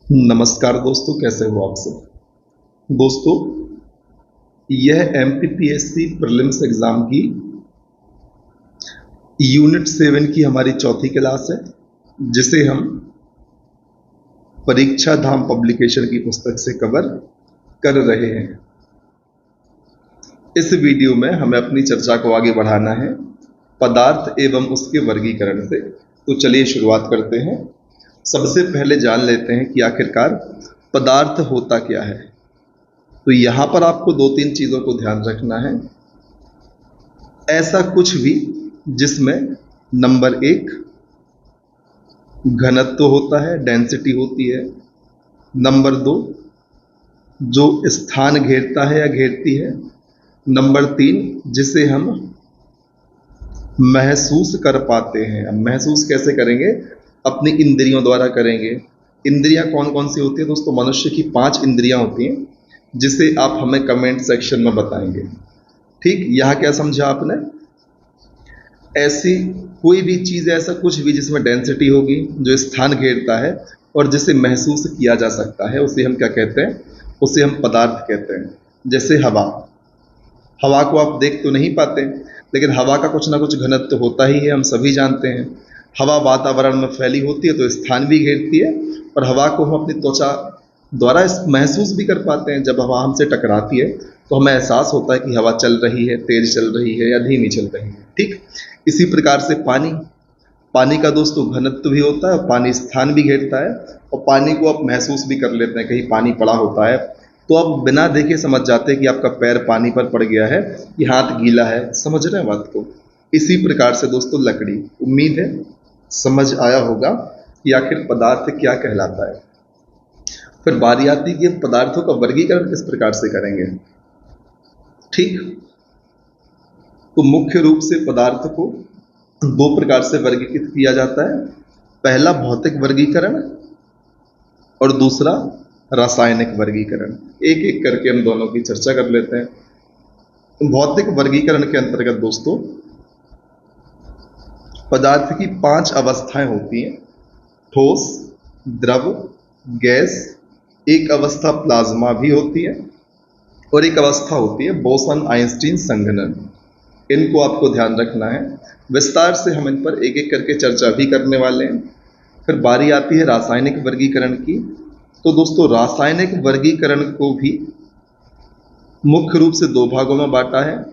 नमस्कार दोस्तों, कैसे हो आप सब। दोस्तों, यह एमपीपीएससी प्रीलिम्स एग्जाम की यूनिट 7 की हमारी चौथी क्लास है, जिसे हम परीक्षा धाम पब्लिकेशन की पुस्तक से कवर कर रहे हैं। इस वीडियो में हमें अपनी चर्चा को आगे बढ़ाना है पदार्थ एवं उसके वर्गीकरण से। तो चलिए शुरुआत करते हैं। सबसे पहले जान लेते हैं कि आखिरकार पदार्थ होता क्या है। तो यहां पर आपको दो तीन चीजों को ध्यान रखना है। ऐसा कुछ भी जिसमें नंबर 1 घनत्व होता है, डेंसिटी होती है। नंबर 2 जो स्थान घेरता है या घेरती है। नंबर 3 जिसे हम महसूस कर पाते हैं। अब महसूस कैसे करेंगे? अपनी इंद्रियों द्वारा करेंगे। इंद्रियां कौन कौन सी होती है दोस्तों? मनुष्य की 5 इंद्रियां होती हैं, जिसे आप हमें कमेंट सेक्शन में बताएंगे। ठीक, यहां क्या समझा आपने? ऐसी कोई भी चीज, ऐसा कुछ भी जिसमें डेंसिटी होगी, जो स्थान घेरता है और जिसे महसूस किया जा सकता है, उसे हम क्या कहते हैं? उसे हम पदार्थ कहते हैं। जैसे हवा। हवा को आप देख तो नहीं पाते, लेकिन हवा का कुछ ना कुछ घनत्व होता ही है, हम सभी जानते हैं। हवा वातावरण में फैली होती है तो स्थान भी घेरती है, और हवा को हम अपनी त्वचा द्वारा महसूस भी कर पाते हैं। जब हवा हमसे टकराती है तो हमें एहसास होता है कि हवा चल रही है, तेज चल रही है या धीमी चल रही है। ठीक, इसी प्रकार से पानी। पानी का दोस्तों घनत्व भी होता है, पानी स्थान भी घेरता है, और पानी को आप महसूस भी कर लेते हैं। कहीं पानी पड़ा होता है तो आप बिना देखे समझ जाते हैं कि आपका पैर पानी पर पड़ गया है, कि हाथ गीला है। समझ रहे हैं बात को? इसी प्रकार से दोस्तों लकड़ी। उम्मीद है समझ आया होगा कि आखिर पदार्थ क्या कहलाता है। फिर बारी आती है कि पदार्थों का वर्गीकरण किस प्रकार से करेंगे। ठीक, तो मुख्य रूप से पदार्थ को दो प्रकार से वर्गीकृत किया जाता है। पहला भौतिक वर्गीकरण और दूसरा रासायनिक वर्गीकरण। एक एक करके हम दोनों की चर्चा कर लेते हैं। भौतिक वर्गीकरण के अंतर्गत दोस्तों पदार्थ की 5 अवस्थाएं होती हैं: ठोस, द्रव, गैस, एक अवस्था प्लाज्मा भी होती है, और एक अवस्था होती है बोसन आइंस्टीन संघनन। इनको आपको ध्यान रखना है। विस्तार से हम इन पर एक एक करके चर्चा भी करने वाले हैं। फिर बारी आती है रासायनिक वर्गीकरण की। तो दोस्तों रासायनिक वर्गीकरण को भी मुख्य रूप से 2 भागों में बांटा है: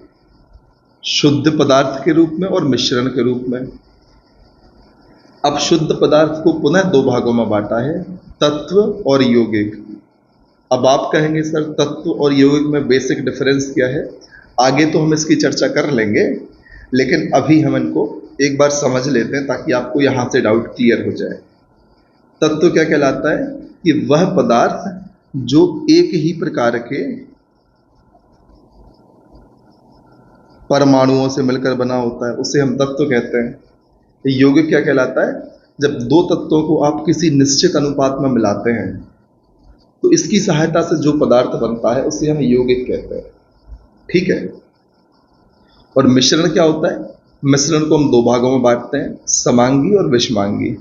शुद्ध पदार्थ के रूप में और मिश्रण के रूप में। अब शुद्ध पदार्थ को पुनः 2 भागों में बांटा है: तत्व और यौगिक। अब आप कहेंगे सर तत्व और यौगिक में बेसिक डिफरेंस क्या है? आगे तो हम इसकी चर्चा कर लेंगे, लेकिन अभी हम इनको एक बार समझ लेते हैं ताकि आपको यहां से डाउट क्लियर हो जाए। तत्व क्या कहलाता है? कि वह पदार्थ जो एक ही प्रकार के परमाणुओं से मिलकर बना होता है, उसे हम तत्व कहते हैं। यौगिक क्या कहलाता है? जब 2 तत्वों को आप किसी निश्चित अनुपात में मिलाते हैं तो इसकी सहायता से जो पदार्थ बनता है उसे हम यौगिक कहते हैं। ठीक है। और मिश्रण क्या होता है? मिश्रण को हम 2 भागों में बांटते हैं: समांगी और विषमांगी।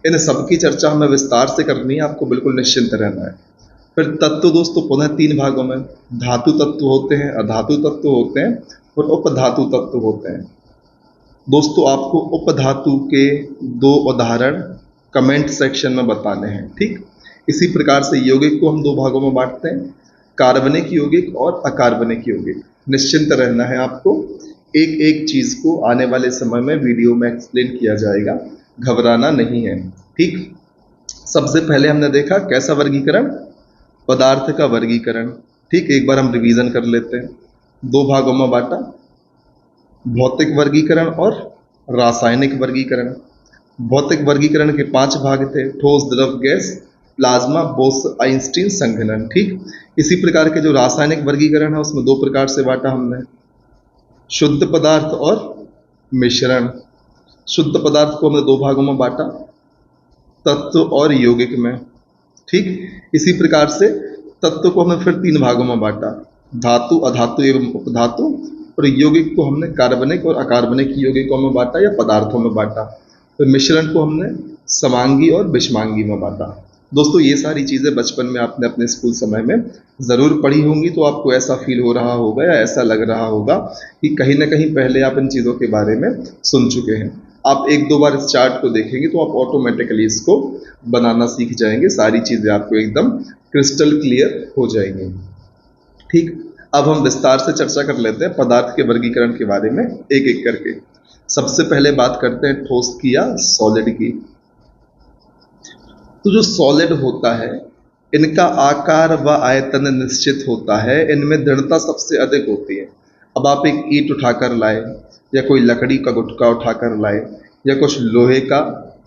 इन सबकी चर्चा हमें विस्तार से करनी है, आपको बिल्कुल निश्चिंत रहना है। फिर तत्व दोस्तों पुनः 3 भागों में: धातु तत्व होते हैं, अधातु तत्व होते हैं, और उपधातु तत्व होते हैं। दोस्तों आपको उपधातु के 2 उदाहरण कमेंट सेक्शन में बताने हैं। ठीक, इसी प्रकार से यौगिक को हम 2 भागों में बांटते हैं: कार्बनिक यौगिक और अकार्बनिक यौगिक। निश्चिंत रहना है आपको, एक एक चीज को आने वाले समय में वीडियो में एक्सप्लेन किया जाएगा, घबराना नहीं है। ठीक, सबसे पहले हमने देखा कैसा वर्गीकरण? पदार्थ का वर्गीकरण। ठीक, एक बार हम रिवीजन कर लेते हैं। 2 भागों में बांटा: भौतिक वर्गीकरण और रासायनिक वर्गीकरण। भौतिक वर्गीकरण के 5 भाग थे: ठोस, द्रव, गैस, प्लाज्मा, बोस-आइंस्टीन संघनन। ठीक, इसी प्रकार के जो रासायनिक वर्गीकरण है उसमें 2 प्रकार से बांटा हमने: शुद्ध पदार्थ और मिश्रण। शुद्ध पदार्थ को हमने 2 भागों में बांटा: तत्व और यौगिक में। ठीक, इसी प्रकार से तत्व को हमने फिर 3 भागों में बांटा: धातु, अधातु एवं उपधातु। और यौगिक को हमने कार्बनिक और अकार्बनिक यौगिकों में बांटा या पदार्थों में बांटा। तो मिश्रण को हमने समांगी और विषमांगी में बांटा। दोस्तों ये सारी चीज़ें बचपन में आपने अपने स्कूल समय में ज़रूर पढ़ी होंगी, तो आपको ऐसा फील हो रहा होगा या ऐसा लग रहा होगा कि कहीं ना कहीं पहले आप इन चीज़ों के बारे में सुन चुके हैं। आप एक दो बार इस चार्ट को देखेंगे तो आप ऑटोमेटिकली इसको बनाना सीख जाएंगे, सारी चीज़ें आपको एकदम क्रिस्टल क्लियर हो जाएंगी। ठीक, अब हम विस्तार से चर्चा कर लेते हैं पदार्थ के वर्गीकरण के बारे में एक एक करके। सबसे पहले बात करते हैं ठोस की या सॉलिड की। तो जो सॉलिड होता है, इनका आकार व आयतन निश्चित होता है, इनमें दृढ़ता सबसे अधिक होती है। अब आप एक ईंट उठाकर लाए या कोई लकड़ी का गुटका उठाकर लाए या कुछ लोहे का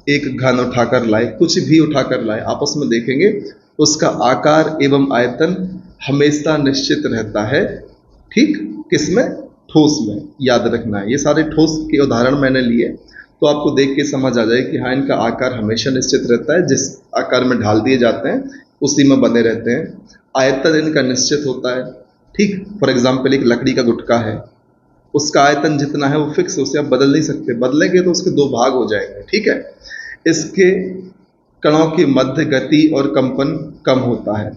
एक घन उठाकर लाए, कुछ भी उठाकर लाए, आपस में देखेंगे उसका आकार एवं आयतन हमेशा निश्चित रहता है। ठीक, किसमें? ठोस में। याद रखना है, ये सारे ठोस के उदाहरण मैंने लिए तो आपको देख के समझ आ जाए कि हाँ, इनका आकार हमेशा निश्चित रहता है, जिस आकार में ढाल दिए जाते हैं उसी में बने रहते हैं। आयतन इनका निश्चित होता है। ठीक, फॉर एग्जाम्पल एक लकड़ी का गुटका है, उसका आयतन जितना है वो फिक्स, उसे आप बदल नहीं सकते, बदलेंगे तो उसके दो भाग हो जाएंगे। ठीक है, इसके कणों की मध्य गति और कंपन कम होता है।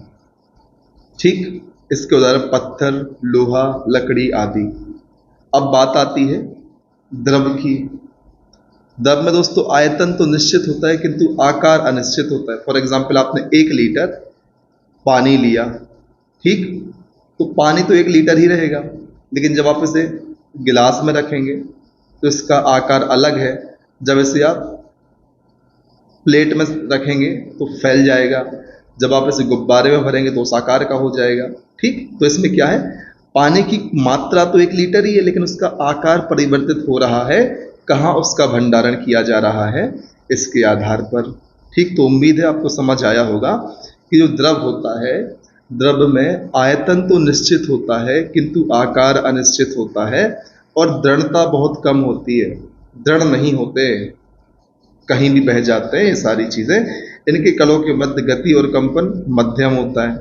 ठीक, इसके उदाहरण पत्थर, लोहा, लकड़ी आदि। अब बात आती है द्रव की। द्रव में दोस्तों आयतन तो निश्चित होता है किंतु आकार अनिश्चित होता है। फॉर एग्जाम्पल आपने 1 लीटर पानी लिया, ठीक, तो पानी तो 1 लीटर ही रहेगा, लेकिन जब आप इसे गिलास में रखेंगे तो इसका आकार अलग है। जब इसे आप प्लेट में रखेंगे तो फैल जाएगा, जब आप इसे गुब्बारे में भरेंगे तो उस आकार का हो जाएगा। ठीक, तो इसमें क्या है, पानी की मात्रा तो 1 लीटर ही है, लेकिन उसका आकार परिवर्तित हो रहा है। कहाँ उसका भंडारण किया जा रहा है, इसके आधार पर। ठीक, तो उम्मीद है आपको समझ आया होगा कि जो द्रव होता है, द्रव में आयतन तो निश्चित होता है किंतु आकार अनिश्चित होता है और दृढ़ता बहुत कम होती है, दृढ़ नहीं होते, कहीं भी बह जाते हैं ये सारी चीजें। इनके कणों के मध्य गति और कंपन मध्यम होता है।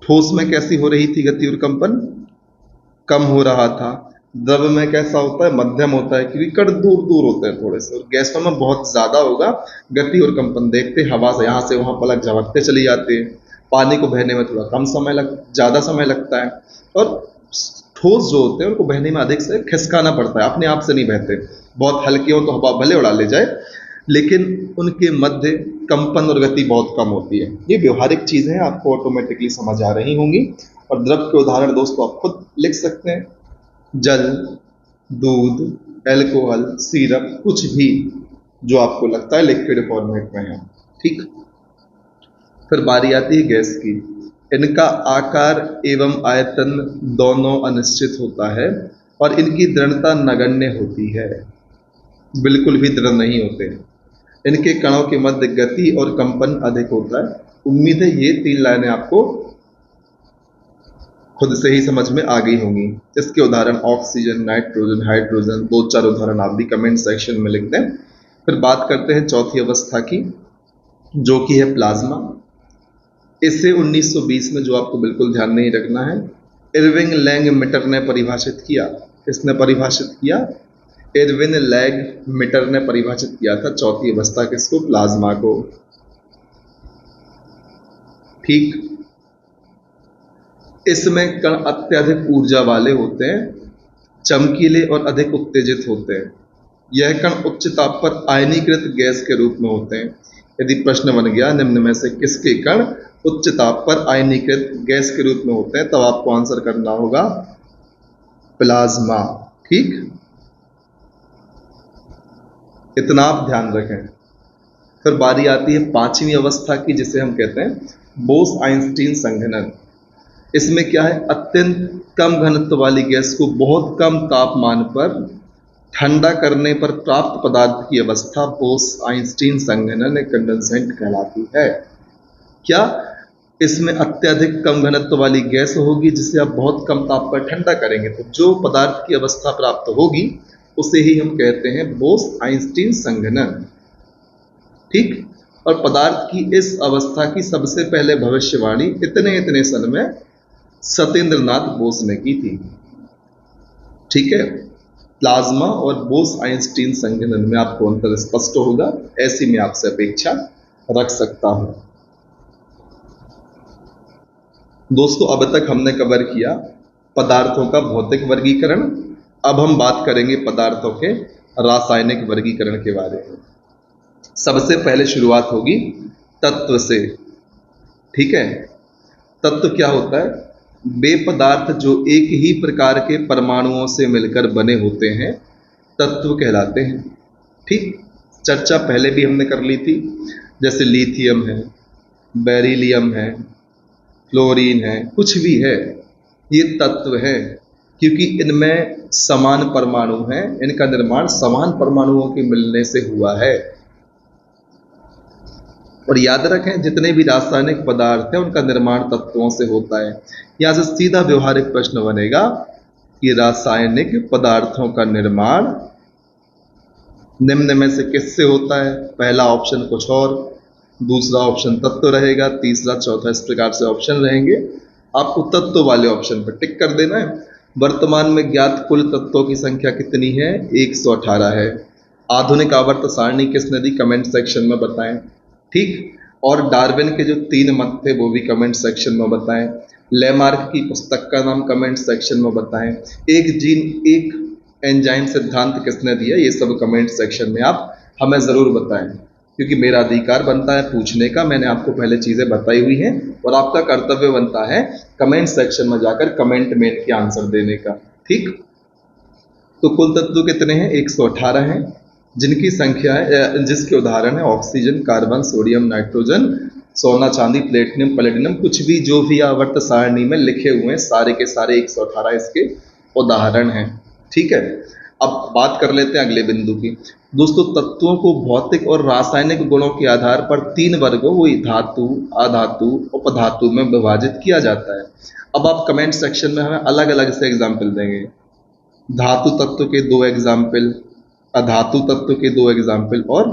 ठोस में कैसी हो रही थी गति और कंपन? कम हो रहा था। द्रव में कैसा होता है? मध्यम होता है, क्योंकि कण दूर दूर होते हैं थोड़े से, और गैसों में बहुत ज्यादा होगा गति और कंपन। देखते हवा से यहाँ से वहां पलक झपकते चली जाती है। पानी को बहने में थोड़ा कम समय ज्यादा समय लगता है, और ठोस जो होते हैं उनको बहने में अधिक से खिसकाना पड़ता है, अपने आप से नहीं बहते। बहुत हल्के हो तो हवा भले उड़ा ले जाए, लेकिन उनके मध्य कंपन और गति बहुत कम होती है। ये व्यवहारिक चीजें हैं, आपको ऑटोमेटिकली समझ आ रही होंगी। और द्रव के उदाहरण दोस्तों आप खुद लिख सकते हैं, जल, दूध, एल्कोहल, सिरप, कुछ भी जो आपको लगता है लिक्विड फॉर्मेट में है। ठीक, फिर बारी आती है गैस की। इनका आकार एवं आयतन दोनों अनिश्चित होता है और इनकी दृढ़ता नगण्य होती है, बिल्कुल भी दृढ़ नहीं होते। इनके कणों के मध्य गति और कंपन अधिक होता है। उम्मीद है ये 3 लाइनें आपको खुद से ही समझ में आ गई होंगी। इसके उदाहरण ऑक्सीजन, नाइट्रोजन, हाइड्रोजन, 2-4 उदाहरण आप भी कमेंट सेक्शन में लिख दें। फिर बात करते हैं चौथी अवस्था की, जो कि है प्लाज्मा। इसे 1920 में, जो आपको बिल्कुल ध्यान नहीं रखना है, इरविंग लैंग-मिटर ने परिभाषित किया। किसने परिभाषित किया? इरविन लैंग-मिटर ने परिभाषित किया था चौथी अवस्था किसको? प्लाज्मा को। ठीक, इसमें कण अत्यधिक ऊर्जा वाले होते हैं, चमकीले और अधिक उत्तेजित होते हैं। यह कण उच्च ताप पर आयनीकृत गैस के रूप में होते हैं। यदि प्रश्न बन गया निम्न में से किसके कण उच्च ताप पर आयनीकृत गैस के रूप में होते हैं, तब आपको आंसर करना होगा प्लाज्मा। ठीक, इतना आप ध्यान रखें। फिर बारी आती है 5वीं अवस्था की, जिसे हम कहते हैं बोस-आइंस्टीन संघनन। इसमें क्या है, अत्यंत कम घनत्व वाली गैस को बहुत कम तापमान पर ठंडा करने पर प्राप्त पदार्थ की अवस्था बोस-आइंस्टीन संघनन कंडेंसेट कहलाती है। क्या? इसमें अत्यधिक कम घनत्व वाली गैस होगी जिसे आप बहुत कम ताप पर ठंडा करेंगे, तो जो पदार्थ की अवस्था प्राप्त होगी उसे ही हम कहते हैं बोस-आइंस्टीन संघनन। ठीक, और पदार्थ की इस अवस्था की सबसे पहले भविष्यवाणी इतने सन में सत्येंद्रनाथ बोस ने की थी। ठीक है, प्लाज्मा और बोस-आइंस्टीन संघनन में आपको अंतर स्पष्ट होगा, ऐसी मैं आपसे अपेक्षा रख सकता हूं। दोस्तों अब तक हमने कवर किया पदार्थों का भौतिक वर्गीकरण। अब हम बात करेंगे पदार्थों के रासायनिक वर्गीकरण के बारे में। सबसे पहले शुरुआत होगी तत्व से। ठीक है, तत्व क्या होता है? वे पदार्थ जो एक ही प्रकार के परमाणुओं से मिलकर बने होते हैं तत्व कहलाते हैं। ठीक, चर्चा पहले भी हमने कर ली थी, जैसे लिथियम है, बेरिलियम है, फ्लोरीन है, कुछ भी है, ये तत्व है क्योंकि इनमें समान परमाणु हैं, इनका निर्माण समान परमाणुओं के मिलने से हुआ है। और याद रखें जितने भी रासायनिक पदार्थ हैं उनका निर्माण तत्वों से होता है। यहां से सीधा व्यवहारिक प्रश्न बनेगा कि रासायनिक पदार्थों का निर्माण निम्न में से किससे होता है? पहला ऑप्शन कुछ और, दूसरा ऑप्शन तत्व रहेगा, तीसरा चौथा, इस प्रकार से ऑप्शन रहेंगे। आपको तत्व वाले ऑप्शन पर टिक कर देना है। वर्तमान में ज्ञात कुल तत्वों की संख्या कितनी है? 118 है। आधुनिक आवर्त सारणी किसने दी? कमेंट सेक्शन में बताएं। ठीक, और डार्विन के जो 3 मत थे वो भी कमेंट सेक्शन में बताएं। लेमार्क की पुस्तक का नाम कमेंट सेक्शन में बताएं। एक जीन एक एंजाइम सिद्धांत किसने दिया? ये सब कमेंट सेक्शन में आप हमें जरूर बताएं, क्योंकि मेरा अधिकार बनता है पूछने का। मैंने आपको पहले चीजें बताई हुई हैं और आपका कर्तव्य बनता है कमेंट सेक्शन में जाकर कमेंट में के आंसर देने का। ठीक, तो कुल तत्व कितने हैं? 118 हैं, जिनकी संख्या है, जिसके उदाहरण है ऑक्सीजन, कार्बन, सोडियम, नाइट्रोजन, सोना, चांदी, प्लेटिनम, पैलेडियम, कुछ भी जो भी आवर्त सारणी में लिखे हुए हैं सारे के सारे 118 इसके उदाहरण हैं। ठीक है, अब बात कर लेते हैं अगले बिंदु की। दोस्तों तत्वों को भौतिक और रासायनिक गुणों के आधार पर 3 वर्गों, वही धातु, अधातु, उपधातु में विभाजित किया जाता है। अब आप कमेंट सेक्शन में हमें अलग अलग से एग्जाम्पल देंगे। धातु तत्व के 2 एग्जाम्पल, अधातु तत्व के 2 एग्जाम्पल और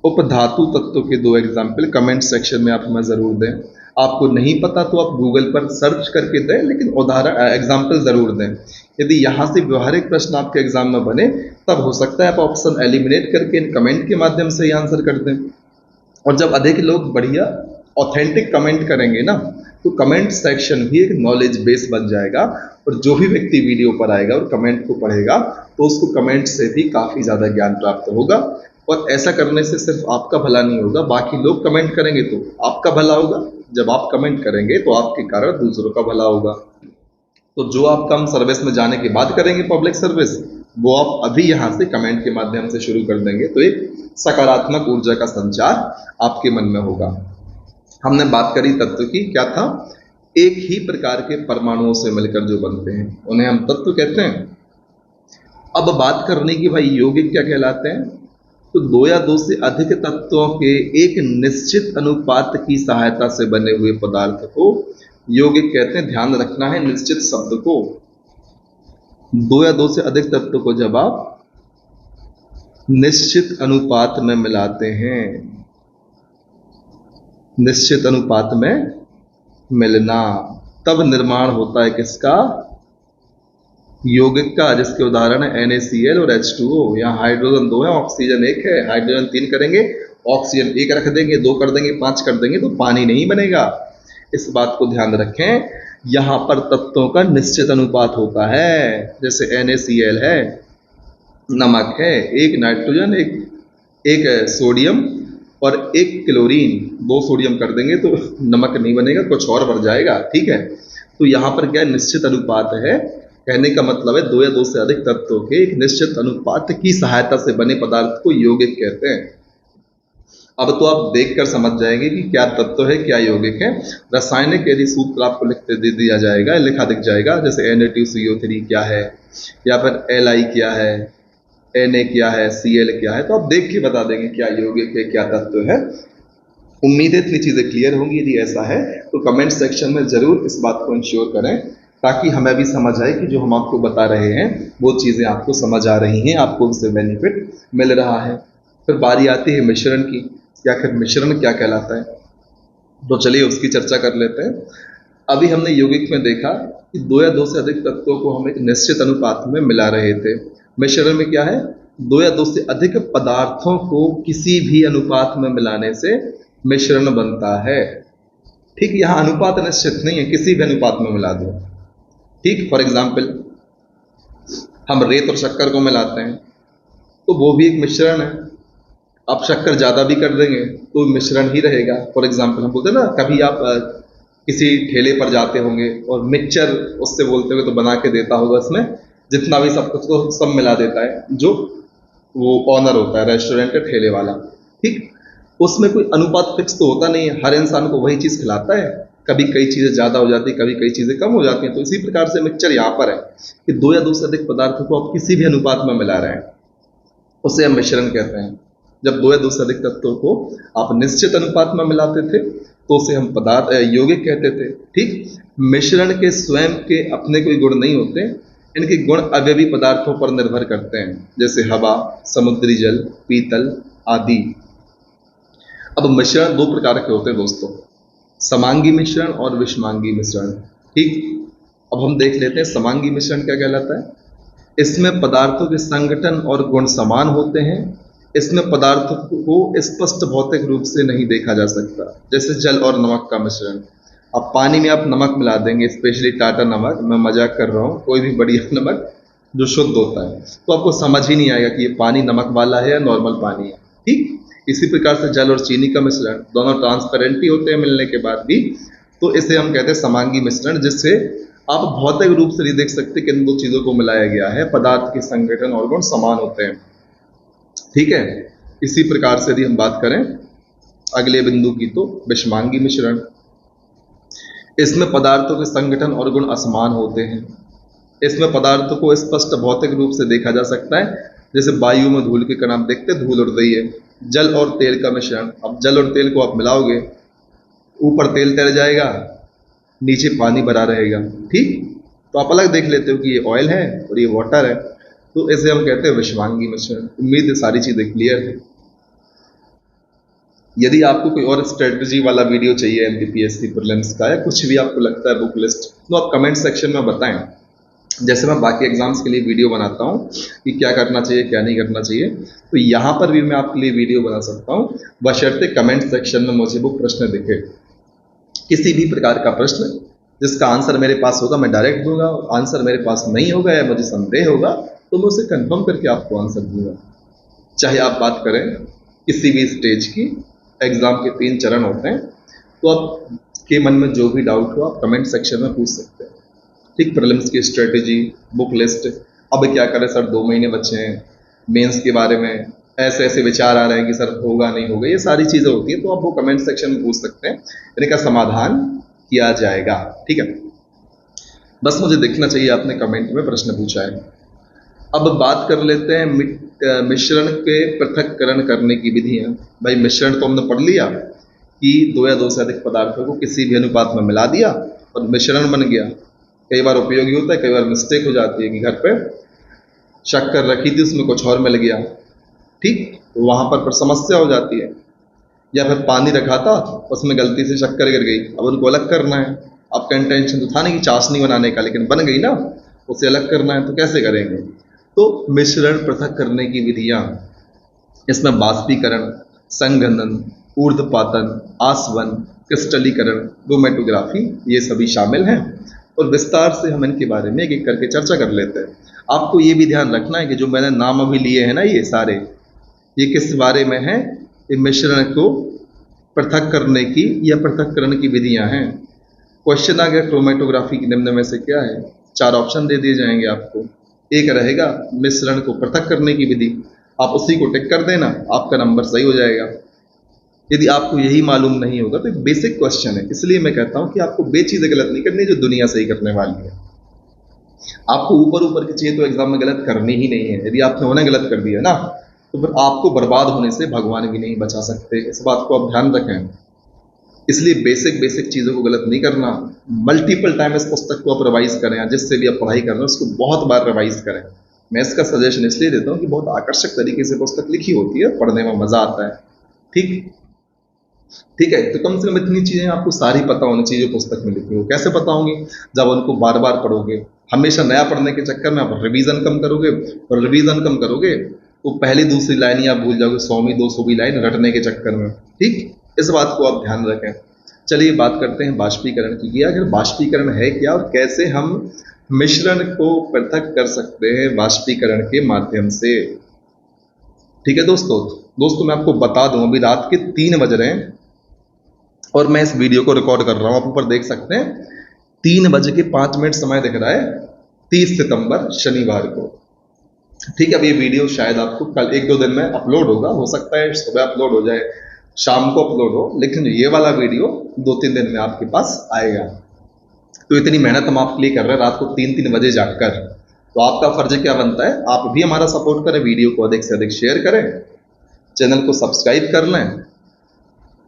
उपधातु तत्व के 2 एग्जाम्पल कमेंट सेक्शन में आप हमें जरूर दें। आपको नहीं पता तो आप गूगल पर सर्च करके दें, लेकिन उदाहरण एग्जाम्पल जरूर दें। यदि यहाँ से व्यवहारिक प्रश्न आपके एग्जाम में बने तब हो सकता है आप ऑप्शन एलिमिनेट करके इन कमेंट के माध्यम से ही आंसर कर दें। और जब अधिक लोग बढ़िया ऑथेंटिक कमेंट करेंगे ना, तो कमेंट सेक्शन भी एक नॉलेज बेस बन जाएगा और जो भी व्यक्ति वीडियो पर आएगा और कमेंट को पढ़ेगा तो उसको कमेंट से भी काफ़ी ज़्यादा ज्ञान प्राप्त होगा। और ऐसा करने से सिर्फ आपका भला नहीं होगा, बाकी लोग कमेंट करेंगे तो आपका भला होगा। जब आप कमेंट करेंगे तो आपके कारण दूसरों का भला होगा। तो जो आप कम सर्विस में जाने के बाद करेंगे पब्लिक सर्विस, वो आप अभी यहाँ से कमेंट के माध्यम से शुरू कर देंगे तो एक सकारात्मक ऊर्जा का संचार आपके मन में होगा। हमने बात करी तत्व की, क्या था? एक ही प्रकार के परमाणुओं से मिलकर जो बनते हैं उन्हें हम तत्व कहते हैं। अब बात करने की भाई यौगिक क्या कहलाते हैं? तो 2 या 2 से अधिक तत्वों के एक निश्चित अनुपात की सहायता से बने हुए पदार्थ को यौगिक कहते हैं। ध्यान रखना है निश्चित शब्द को। 2 या 2 से अधिक तत्वों को जब आप निश्चित अनुपात में मिलाते हैं, निश्चित अनुपात में मिलना, तब निर्माण होता है किसका? यौगिक का, जिसके उदाहरण है NaCl और H2O। यहाँ हाइड्रोजन 2 है, ऑक्सीजन 1 है। हाइड्रोजन 3 करेंगे, ऑक्सीजन 1 रख देंगे, 2 कर देंगे, 5 कर देंगे तो पानी नहीं बनेगा। इस बात को ध्यान रखें, यहाँ पर तत्वों का निश्चित अनुपात होता है। जैसे NaCl है, नमक है, 1 नाइट्रोजन, एक सोडियम और 1 क्लोरीन। 2 सोडियम कर देंगे तो नमक नहीं बनेगा, कुछ और बढ़ जाएगा। ठीक है, तो यहाँ पर क्या निश्चित अनुपात है? कहने का मतलब है 2 या 2 से अधिक तत्वों के एक निश्चित अनुपात की सहायता से बने पदार्थ को यौगिक कहते हैं। अब तो आप देखकर समझ जाएंगे कि क्या तत्व है, क्या यौगिक है। रासायनिक यदि सूत्र आपको लिखते दे दिया जाएगा, लिखा दिख जाएगा, जैसे Na2CO3 क्या है, या फिर Li क्या है, Na क्या है, Cl क्या है, तो आप देख के बता देंगे क्या यौगिक है, क्या तत्व है। उम्मीद है इतनी चीजें क्लियर होंगी। यदि ऐसा है तो कमेंट सेक्शन में जरूर इस बात को इंश्योर करें, ताकि हमें भी समझ आए कि जो हम आपको बता रहे हैं वो चीजें आपको समझ आ रही हैं, आपको उससे बेनिफिट मिल रहा है। फिर बारी आती है मिश्रण की। आखिर मिश्रण क्या कहलाता है, तो चलिए उसकी चर्चा कर लेते हैं। अभी हमने यौगिक में देखा कि 2 या 2 से अधिक तत्वों को हम एक निश्चित अनुपात में मिला रहे थे। मिश्रण में क्या है? 2 या 2 से अधिक पदार्थों को किसी भी अनुपात में मिलाने से मिश्रण बनता है। ठीक, यहाँ अनुपात निश्चित नहीं है, किसी भी अनुपात में मिला दो। ठीक, फॉर एग्जाम्पल हम रेत और शक्कर को मिलाते हैं तो वो भी एक मिश्रण है। आप शक्कर ज़्यादा भी कर देंगे तो मिश्रण ही रहेगा। फॉर एग्जाम्पल हम बोलते हैं ना, कभी आप किसी ठेले पर जाते होंगे और मिक्सचर उससे बोलते हुए तो बना के देता होगा, उसमें जितना भी सब कुछ को सब मिला देता है जो वो ऑनर होता है रेस्टोरेंट का, ठेले वाला। ठीक, उसमें कोई अनुपात फिक्स तो होता नहीं है, हर इंसान को वही चीज़ खिलाता है। कभी कई चीज़ें ज़्यादा हो जाती है, कभी कई चीज़ें कम हो जाती हैं। तो इसी प्रकार से मिक्सचर यहाँ पर है कि दो या दो से अधिक पदार्थों को आप किसी भी अनुपात में मिला रहे हैं, उसे हम मिश्रण कहते हैं। जब दो या दो से अधिक तत्वों को आप निश्चित अनुपात में मिलाते थे तो उसे हम पदार्थ यौगिक कहते थे। ठीक, मिश्रण के स्वयं के अपने कोई गुण नहीं होते, इनके गुण अवयवी पदार्थों पर निर्भर करते हैं, जैसे हवा, समुद्री जल, पीतल आदि। अब मिश्रण दो प्रकार के होते हैं दोस्तों, समांगी मिश्रण और विषमांगी मिश्रण। ठीक, अब हम देख लेते हैं समांगी मिश्रण क्या कहलाता है। इसमें पदार्थों के संगठन और गुण समान होते हैं। इसमें पदार्थों को स्पष्ट भौतिक रूप से नहीं देखा जा सकता, जैसे जल और नमक का मिश्रण। अब पानी में आप नमक मिला देंगे, स्पेशली टाटा नमक, मैं मजाक कर रहा हूँ, कोई भी बढ़िया नमक जो शुद्ध होता है, तो आपको समझ ही नहीं आएगा कि ये पानी नमक वाला है या नॉर्मल पानी है। ठीक, इसी प्रकार से जल और चीनी का मिश्रण, दोनों ट्रांसपेरेंट ही होते हैं मिलने के बाद भी, तो इसे हम कहते हैं समांगी मिश्रण, जिससे आप भौतिक रूप से नहीं देख सकते कि इन दो चीज़ों को मिलाया गया है, पदार्थ के संगठन और गुण समान होते हैं। ठीक है, इसी प्रकार से यदि हम बात करें अगले बिंदु की, तो विषमांगी मिश्रण। इसमें पदार्थों के संगठन और गुण असमान होते हैं। इसमें पदार्थों को स्पष्ट भौतिक रूप से देखा जा सकता है, जैसे वायु में धूल के कण आप देखते हैं, धूल उड़ रही है। जल और तेल का मिश्रण, अब जल और तेल को आप मिलाओगे, ऊपर तेल तैर जाएगा, नीचे पानी भरा रहेगा। ठीक, तो आप अलग देख लेते हो कि ये ऑयल है और ये वाटर है, तो इसे हम कहते हैं विषमांगी मिश्रण। उम्मीद है सारी चीजें क्लियर है। यदि आपको कोई और स्ट्रेटजी वाला वीडियो चाहिए एमपीपीएससी प्रीलिम्स का, या कुछ भी आपको लगता है बुक लिस्ट, तो आप कमेंट सेक्शन में बताएं। जैसे मैं बाकी एग्जाम्स के लिए वीडियो बनाता हूँ कि क्या करना चाहिए क्या नहीं करना चाहिए, तो यहाँ पर भी मैं आपके लिए वीडियो बना सकता हूँ, बशर्ते कमेंट सेक्शन में मुझे वो प्रश्न दिखे। किसी भी प्रकार का प्रश्न जिसका आंसर मेरे पास होगा मैं डायरेक्ट दूंगा, आंसर मेरे पास नहीं होगा या मुझे संदेह होगा तो मैं उसे कंफर्म करके आपको आंसर दूंगा। चाहे आप बात करें किसी भी स्टेज की, एग्जाम के 3 चरण होते हैं, तो आप के मन में जो भी डाउट हो आप कमेंट सेक्शन में पूछ सकते हैं। ठीक, प्रीलिम्स की स्ट्रेटेजी, बुक लिस्ट, अब क्या करें सर 2 महीने बचे हैं, मेंस के बारे में ऐसे ऐसे विचार आ रहे हैं कि सर होगा नहीं होगा, ये सारी चीज़ें होती हैं, तो आप वो कमेंट सेक्शन में पूछ सकते हैं, इनका समाधान किया जाएगा। ठीक है, बस मुझे देखना चाहिए आपने कमेंट में प्रश्न पूछा है। अब बात कर लेते हैं मिश्रण के पृथक्करण करने की विधियां। भाई मिश्रण तो हमने पढ़ लिया कि 2 या 2 से अधिक पदार्थों को किसी भी अनुपात में मिला दिया और मिश्रण बन गया। कई बार उपयोगी होता है, कई बार मिस्टेक हो जाती है कि घर पे शक्कर रखी थी उसमें कुछ और मिल गया। ठीक, तो वहां पर समस्या हो जाती है। या फिर पानी रखा था उसमें गलती से शक्कर गिर गई, अब उनको अलग करना है। आपका इंटेंशन तो था नहीं कि चाशनी बनाने का, लेकिन बन गई ना, उसे अलग करना है, तो कैसे करेंगे। तो मिश्रण पृथक करने की विधियां, इसमें बाष्पीकरण, संघनन, ऊर्ध्वपातन, आसवन, क्रिस्टलीकरण, क्रोमेटोग्राफी, ये सभी शामिल हैं और विस्तार से हम इनके बारे में एक एक करके चर्चा कर लेते हैं। आपको ये भी ध्यान रखना है कि जो मैंने नाम अभी लिए हैं ना, ये सारे, ये किस बारे में है, ये मिश्रण को पृथक करने की या पृथक्करण की विधियां हैं। क्वेश्चन आ गया क्रोमेटोग्राफी की निम्न में से क्या है, 4 ऑप्शन दे दिए जाएंगे आपको। एक रहेगा मिश्रण को पृथक करने की विधि, आप उसी को टिक कर देना, आपका नंबर सही हो जाएगा। यदि आपको यही मालूम नहीं होगा तो बेसिक क्वेश्चन है, इसलिए मैं कहता हूं कि आपको बे चीजें गलत नहीं करनी जो दुनिया सही करने वाली है। आपको ऊपर ऊपर की चीजें तो एग्जाम में गलत करनी ही नहीं है। यदि आपने उन्हें गलत कर दिया ना, तो फिर आपको बर्बाद होने से भगवान भी नहीं बचा सकते। इस बात को आप ध्यान रखें। इसलिए बेसिक बेसिक चीज़ों को गलत नहीं करना। मल्टीपल टाइम इस पुस्तक को आप रिवाइज करें, जिससे भी आप पढ़ाई कर रहे हैं उसको बहुत बार रिवाइज करें। मैं इसका सजेशन इसलिए देता हूँ कि बहुत आकर्षक तरीके से पुस्तक लिखी होती है, पढ़ने में मजा आता है। ठीक है, तो कम से कम इतनी चीजें आपको सारी पता होनी चाहिए जो पुस्तक में लिखी हो। कैसे पता होंगी, जब उनको बार बार पढ़ोगे। हमेशा नया पढ़ने के चक्कर में आप रिवीजन कम करोगे, और रिवीजन कम करोगे तो पहली दूसरी लाइन ही आप भूल जाओगे, 100वीं 200वीं लाइन रटने के चक्कर में। ठीक, इस बात को आप ध्यान रखें। चलिए बात करते हैं बाष्पीकरण की कि आखिर बाष्पीकरण है क्या और कैसे हम मिश्रण को पृथक कर सकते हैं बाष्पीकरण के माध्यम से। ठीक है दोस्तों मैं आपको बता दूं अभी रात के 3 बज रहे हैं और मैं इस वीडियो को रिकॉर्ड कर रहा हूं। आप ऊपर देख सकते हैं 3:05 समय दिख रहा है, 30 सितंबर शनिवार को। ठीक है, अब ये वीडियो शायद आपको कल 1-2 दिन में अपलोड होगा, हो सकता है सुबह अपलोड हो जाए, शाम को अपलोड हो, लेकिन ये वाला वीडियो 2-3 दिन में आपके पास आएगा। तो इतनी मेहनत हम आपके लिए कर रहे हैं रात को 3-3 बजे जागकर, तो आपका फर्ज क्या बनता है, आप भी हमारा सपोर्ट करें, वीडियो को अधिक से अधिक शेयर करें, चैनल को सब्सक्राइब कर लें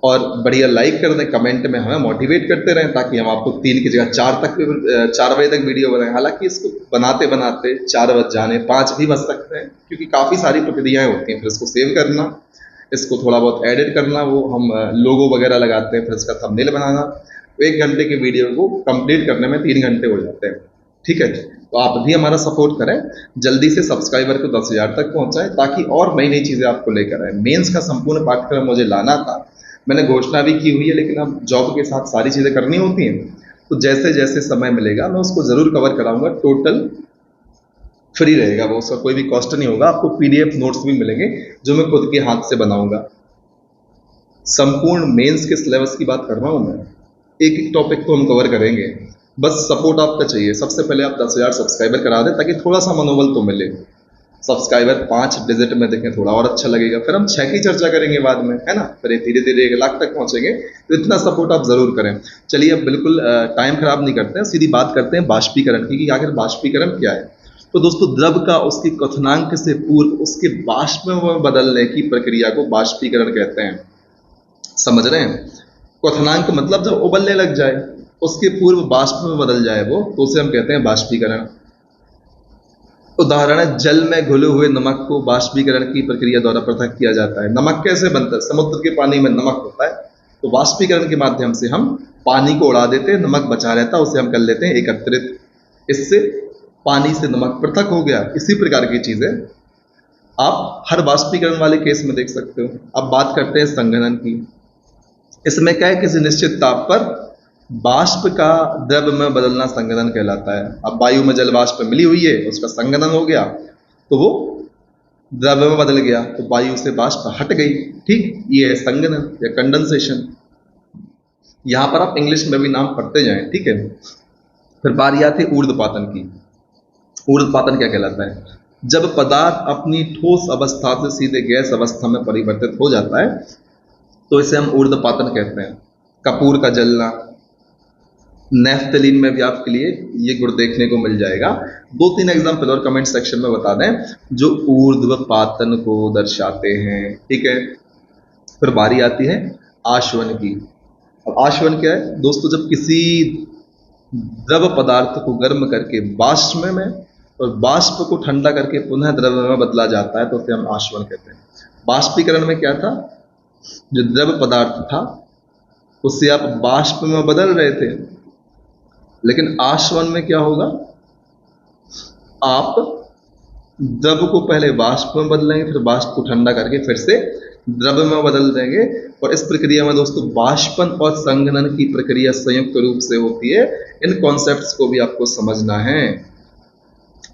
और बढ़िया लाइक कर दें, कमेंट में हमें मोटिवेट करते रहें ताकि हम आपको 3 की जगह 4 बजे तक वीडियो बनाएं। हालांकि इसको बनाते बनाते 4 बज जाने, 5 भी बज सकते हैं, क्योंकि काफ़ी सारी प्रक्रियाएं होती हैं। फिर इसको सेव करना, इसको थोड़ा बहुत एडिट करना, वो हम लोगो वगैरह लगाते हैं, फिर इसका थंबनेल बनाना, तो 1 घंटे की वीडियो को कंप्लीट करने में 3 घंटे हो जाते हैं। ठीक है, तो आप भी हमारा सपोर्ट करें, जल्दी से सब्सक्राइबर को 10,000 तक पहुंचाएं ताकि और नई नई चीज़ें आपको लेकर आए। मेंस का संपूर्ण पाठ्यक्रम मुझे लाना था, मैंने घोषणा भी की हुई है, लेकिन अब जॉब के साथ सारी चीज़ें करनी होती हैं, तो जैसे जैसे समय मिलेगा मैं उसको ज़रूर कवर कराऊंगा। टोटल फ्री रहेगा वो, उसका कोई भी कॉस्ट नहीं होगा। आपको PDF नोट्स भी मिलेंगे जो मैं खुद के हाथ से बनाऊंगा। संपूर्ण मेंस के सिलेबस की बात कर रहा हूं मैं, एक एक टॉपिक को हम कवर करेंगे, बस सपोर्ट आपका चाहिए। सबसे पहले आप 10,000 सब्सक्राइबर करा दें ताकि थोड़ा सा मनोबल तो मिले। सब्सक्राइबर 5 डिजिट में देखें थोड़ा और अच्छा लगेगा, फिर हम 6 की चर्चा करेंगे बाद में, है ना, फिर धीरे धीरे 1 लाख तक पहुंचेंगे। तो इतना सपोर्ट आप जरूर करें। चलिए अब बिल्कुल टाइम खराब नहीं करते हैं, सीधी बात करते हैं बाष्पीकरण की कि आखिर बाष्पीकरण क्या है। तो दोस्तों द्रव का उसकी क्वथनांक से पूर्व उसके बाष्प में बदलने की प्रक्रिया को बाष्पीकरण कहते हैं। समझ रहे हैं? क्वथनांक मतलब जब उबलने लग जाए, उसके पूर्व बाष्प में बदल जाए वो, तो उसे हम कहते हैं बाष्पीकरण। उदाहरण है, जल में घुले हुए नमक को बाष्पीकरण की प्रक्रिया द्वारा पृथक किया जाता है। नमक कैसे बनता है? समुद्र के पानी में नमक होता है, तो बाष्पीकरण के माध्यम से हम पानी को उड़ा देते हैं, नमक बचा रहता है, उसे हम कर लेते हैं एकत्रित। इससे पानी से नमक पृथक हो गया। इसी प्रकार की चीजें आप हर बाष्पीकरण वाले केस में देख सकते हो। अब बात करते हैं संघनन की। इसमें क्या है, किसी निश्चित ताप पर बाष्प का द्रव में बदलना संघनन कहलाता है। अब वायु में जल वाष्प मिली हुई है, उसका संघनन हो गया तो वो द्रव में बदल गया, तो वायु से बाष्प हट गई। ठीक, ये है संघनन या कंडेंसेशन। यहां पर आप इंग्लिश में भी नाम पढ़ते जाएं, ठीक है। फिर बारी आती है ऊर्ध्वपातन की। ऊर्ध्वपातन क्या कहलाता है? जब पदार्थ अपनी ठोस अवस्था से सीधे गैस अवस्था में परिवर्तित हो जाता है तो इसे हम ऊर्ध्वपातन कहते हैं। कपूर का जलना, नेफ्थलीन में भी आपके लिए ये गुण देखने को मिल जाएगा। 2-3 एग्जाम्पल और कमेंट सेक्शन में बता दें जो ऊर्ध्वपातन को दर्शाते हैं। ठीक है, फिर बारी आती है आशवन की। अब आशवन क्या है दोस्तों? जब किसी द्रव पदार्थ को गर्म करके बाष्प में और बाष्प को ठंडा करके पुनः द्रव में बदला जाता है तो उसे हम आशवन कहते हैं। बाष्पीकरण में क्या था? जो द्रव पदार्थ था उससे आप बाष्प में बदल रहे थे, लेकिन आशवन में क्या होगा? आप द्रव को पहले बाष्प में बदलेंगे, फिर बाष्प को ठंडा करके फिर से द्रव में बदल देंगे। और इस प्रक्रिया में दोस्तों बाष्पन और संघनन की प्रक्रिया संयुक्त रूप से होती है। इन कॉन्सेप्ट्स को भी आपको समझना है।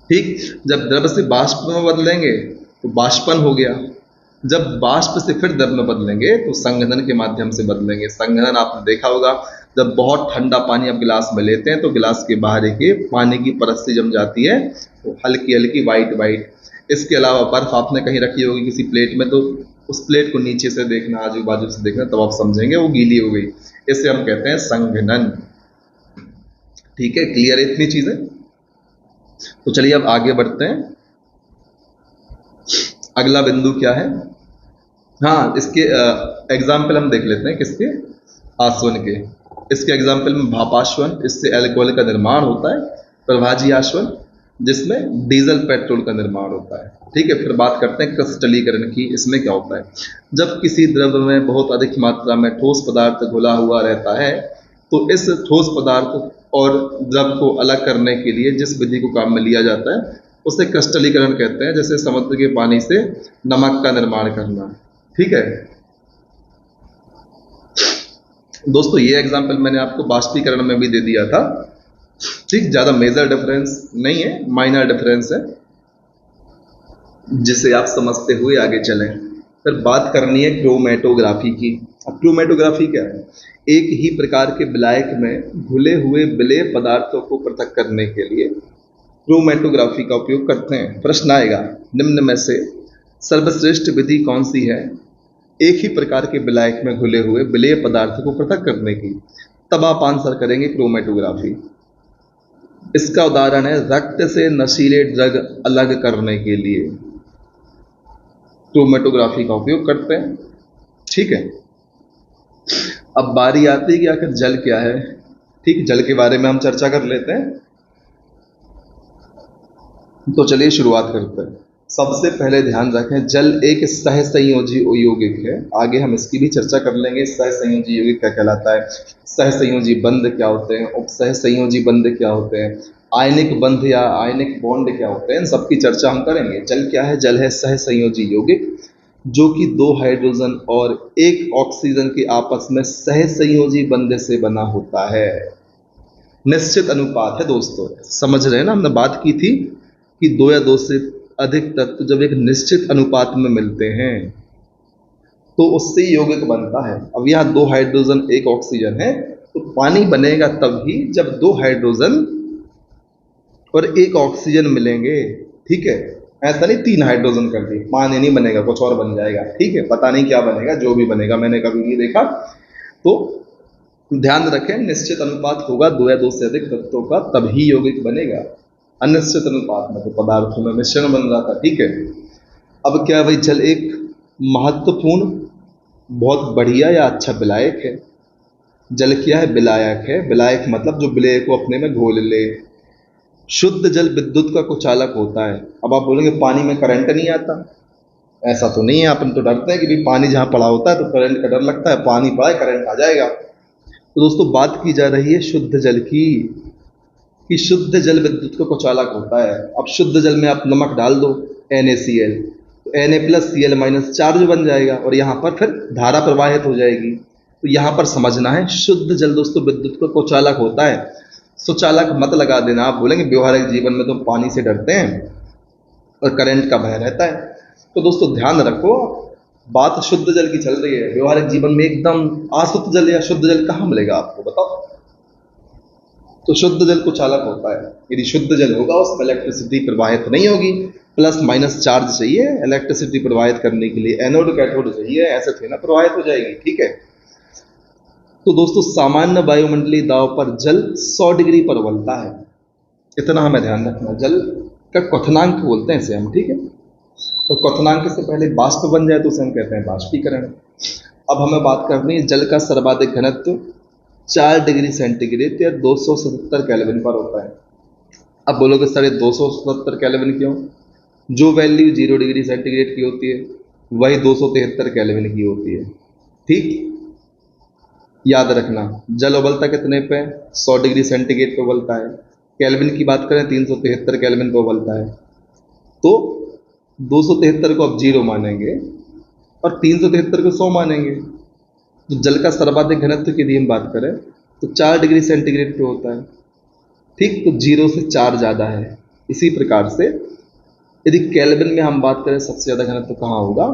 ठीक, जब द्रव से बाष्प में बदलेंगे तो बाष्पन हो गया, जब बाष्प से फिर द्रव में बदलेंगे तो संघनन के माध्यम से बदलेंगे। संघनन आपने देखा होगा, जब बहुत ठंडा पानी आप गिलास में लेते हैं तो गिलास के बाहर के पानी की परत से जम जाती है तो हल्की हल्की वाइट। इसके अलावा बर्फ आपने कहीं रखी होगी किसी प्लेट में, तो उस प्लेट को नीचे से देखना, आजू बाजू से देखना, तब आप समझेंगे वो गीली हो गई। इसे हम कहते हैं संघनन। ठीक है, क्लियर है इतनी चीजें? तो चलिए अब आगे बढ़ते हैं। अगला बिंदु क्या है? हाँ, इसके एग्जाम्पल हम देख लेते हैं। किसके? आसवन के। इसके एग्जाम्पल में भापाश्वन, इससे अल्कोहल का निर्माण होता है। प्रभाजी आश्वन, जिसमें डीजल पेट्रोल का निर्माण होता है। ठीक है, फिर बात करते हैं क्रिस्टलीकरण की। इसमें क्या होता है? जब किसी द्रव में बहुत अधिक मात्रा में ठोस पदार्थ घुला हुआ रहता है तो इस ठोस पदार्थ और द्रव को अलग करने के लिए जिस विधि को काम में लिया जाता है उसे क्रिस्टलीकरण कहते हैं। जैसे समुद्र के पानी से नमक का निर्माण करना। ठीक है, दोस्तों ये एग्जाम्पल मैंने आपको बाष्पीकरण में भी दे दिया था, ठीक। ज़्यादा मेजर डिफरेंस नहीं है, माइनर डिफरेंस है, जिसे आप समझते हुए आगे चलें। फिर बात करनी है क्रोमेटोग्राफी की। अब क्रोमेटोग्राफी क्या है? एक ही प्रकार के विलायक में घुले हुए विलेय पदार्थों को पृथक करने के लिए क्रोमेटोग्राफी का उपयोग करते हैं। प्रश्न आएगा, निम्न में से सर्वश्रेष्ठ विधि कौन सी है एक ही प्रकार के विलायक में घुले हुए विलेय पदार्थ को पृथक करने की? तब आप आंसर करेंगे क्रोमेटोग्राफी। इसका उदाहरण है रक्त से नशीले ड्रग अलग करने के लिए क्रोमेटोग्राफी का उपयोग करते हैं, ठीक है। अब बारी आती है कि आखिर जल क्या है, ठीक। जल के बारे में हम चर्चा कर लेते हैं। तो चलिए शुरुआत करते हैं। सबसे पहले ध्यान रखें, जल एक सहसंयोजी यौगिक है। आगे हम इसकी भी चर्चा कर लेंगे, सहसंयोजी यौगिक क्या कहलाता है, सहसंयोजी बंध क्या होते हैं, उपसहसंयोजी बंध क्या होते हैं, आयनिक बंध या आयनिक बॉन्ड क्या होते हैं, इन सबकी चर्चा हम करेंगे। जल क्या है? जल है सहसंयोजी यौगिक, जो कि 2 हाइड्रोजन और 1 ऑक्सीजन के आपस में सहसंयोजी बंध से बना होता है। निश्चित अनुपात है दोस्तों, समझ रहे हैं ना, हमने बात की थी कि 2 या 2 से अधिक तत्व जब एक निश्चित अनुपात में मिलते हैं तो उससे यौगिक बनता है। अब यहाँ 2 हाइड्रोजन 1 ऑक्सीजन है, तो पानी बनेगा तभी जब 2 हाइड्रोजन और 1 ऑक्सीजन मिलेंगे, ठीक है। ऐसा नहीं 3 हाइड्रोजन कर दिए, पानी नहीं बनेगा, कुछ और बन जाएगा, ठीक है। पता नहीं क्या बनेगा, जो भी बनेगा, मैंने कभी नहीं देखा। तो ध्यान रखें, निश्चित अनुपात होगा 2 या 2 से अधिक तत्वों का, तभी यौगिक बनेगा। अनिश्चित अनुपात में तो पदार्थों में मिश्रण बन रहा था, ठीक है। अब क्या भाई, जल एक महत्वपूर्ण, बहुत बढ़िया या अच्छा विलायक है। जल क्या है? विलायक है। विलायक मतलब जो विलेय को अपने में घोल ले। शुद्ध जल विद्युत का कुचालक होता है। अब आप बोलेंगे पानी में करंट नहीं आता, ऐसा तो नहीं है। अपन तो डरते हैं कि भाई पानी जहाँ पड़ा होता है तो करंट का डर लगता है, पानी पड़ा है करंट आ जाएगा। तो दोस्तों बात की जा रही है शुद्ध जल की, कि शुद्ध जल विद्युत का कुचालक होता है। अब शुद्ध जल में आप नमक डाल दो, NaCl, तो Na+Cl- चार्ज बन जाएगा और यहाँ पर फिर धारा प्रवाहित हो जाएगी। तो यहाँ पर समझना है, शुद्ध जल दोस्तों विद्युत का कुचालक होता है। सुचालक मत लगा देना। आप बोलेंगे व्यवहारिक जीवन में तो पानी से डरते हैं और करंट का भय रहता है। तो दोस्तों ध्यान रखो, बात शुद्ध जल की चल रही है। व्यवहारिक जीवन में एकदम अशुद्ध जल या शुद्ध जल कहाँ मिलेगा आपको, बताओ। तो शुद्ध जल कुचालक होता है। यदि शुद्ध जल होगा उसमें इलेक्ट्रिसिटी प्रवाहित नहीं होगी, प्लस माइनस चार्ज चाहिए इलेक्ट्रिसिटी प्रवाहित करने के लिए, एनोड कैथोड चाहिए, ऐसे थे ना प्रवाहित हो जाएगी, ठीक है। तो दोस्तों सामान्य वायुमंडलीय दाब पर जल 100 डिग्री पर उबलता है, इतना हमें ध्यान रखना। जल का क्वथनांक बोलते हैं इसे हम, ठीक है। तो क्वथनांक से पहले बाष्प बन जाए तो उसे हम कहते हैं बाष्पीकरण। अब हमें बात करनी है, जल का सर्वाधिक घनत्व 4 डिग्री सेंटीग्रेड या 277 केल्विन पर होता है। अब बोलोगे सर 277 केल्विन क्यों? जो वैल्यू 0 डिग्री सेंटीग्रेड की होती है वही 273 केल्विन की होती है, ठीक। याद रखना, जल उबलता कितने पे? 100 डिग्री सेंटीग्रेड पे उबलता है। केल्विन की बात करें 373 केल्विन पे उबलता है। तो 273 को आप 0 मानेंगे और 373 को 100 मानेंगे। तो जल का सर्वाधिक घनत्व की यदि हम बात करें तो 4 डिग्री सेंटीग्रेड पे होता है, ठीक। तो 0 से 4 ज़्यादा है। इसी प्रकार से यदि केल्विन में हम बात करें सबसे ज़्यादा घनत्व कहाँ होगा,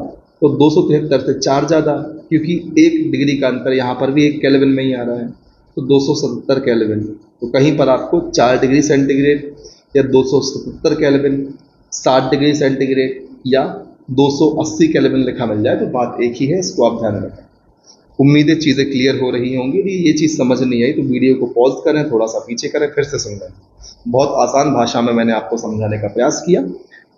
तो 273 से 4 ज़्यादा, क्योंकि 1 डिग्री का अंतर यहाँ पर भी 1 केल्विन में ही आ रहा है। तो 277 केल्विन, तो कहीं पर आपको 4 डिग्री सेंटीग्रेड या 277 केल्विन, 60 डिग्री सेंटीग्रेड या 280 केल्विन लिखा मिल जाए तो बात एक ही है, इसको आप ध्यान रखें। उम्मीदें चीज़ें क्लियर हो रही होंगी। यदि ये चीज़ समझ नहीं आई तो वीडियो को पॉज करें, थोड़ा सा पीछे करें, फिर से सुन लें। बहुत आसान भाषा में मैंने आपको समझाने का प्रयास किया।